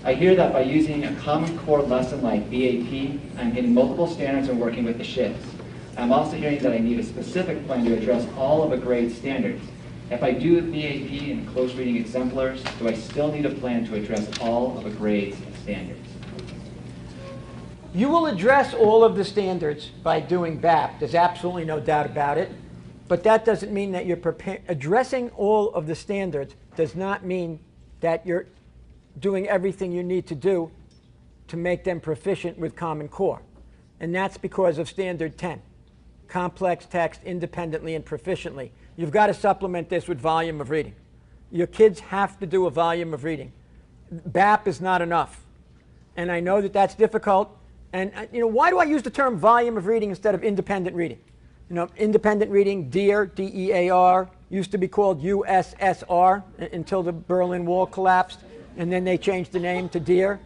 I hear that by using a Common Core lesson like BAP, I'm hitting multiple standards and working with the shifts. I'm also hearing that I need a specific plan to address all of a grade's standards. If I do BAP and close reading exemplars, do I still need a plan to address all of a grade's standards? You will address all of the standards by doing BAP. There's absolutely no doubt about it. But that doesn't mean that you're addressing all of the standards does not mean that you're doing everything you need to do to make them proficient with Common Core. And that's because of Standard 10. Complex text independently and proficiently. You've got to supplement this with volume of reading. Your kids have to do a volume of reading. BAP is not enough. And I know that that's difficult. And why do I use the term volume of reading instead of independent reading? Independent reading, DEAR, D-E-A-R, used to be called USSR until the Berlin Wall collapsed, and then they changed the name to DEAR.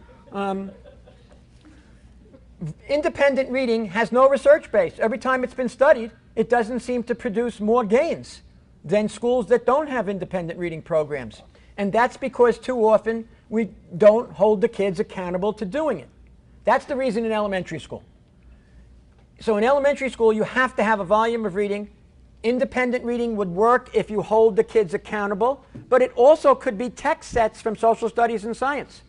Independent reading has no research base. Every time it's been studied, it doesn't seem to produce more gains than schools that don't have independent reading programs. And that's because too often we don't hold the kids accountable to doing it. That's the reason in elementary school. So in elementary school, you have to have a volume of reading. Independent reading would work if you hold the kids accountable, but it also could be text sets from social studies and science.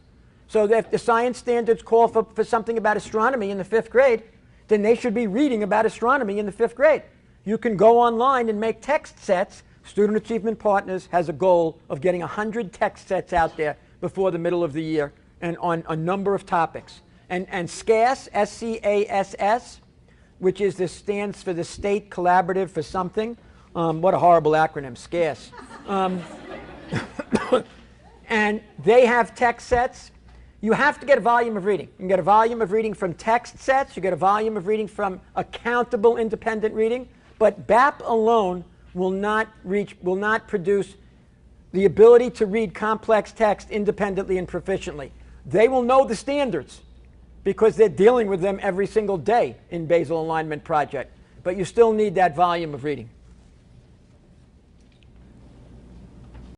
So that if the science standards call for something about astronomy in the 5th grade, then they should be reading about astronomy in the 5th grade. You can go online and make text sets. Student Achievement Partners has a goal of getting 100 text sets out there before the middle of the year and on a number of topics. And SCASS, S-C-A-S-S, which stands for the State Collaborative for something. What a horrible acronym, SCASS. And they have text sets. You have to get a volume of reading. You can get a volume of reading from text sets. You get a volume of reading from accountable independent reading. But BAP alone will not produce the ability to read complex text independently and proficiently. They will know the standards because they're dealing with them every single day in Basal Alignment Project. But you still need that volume of reading.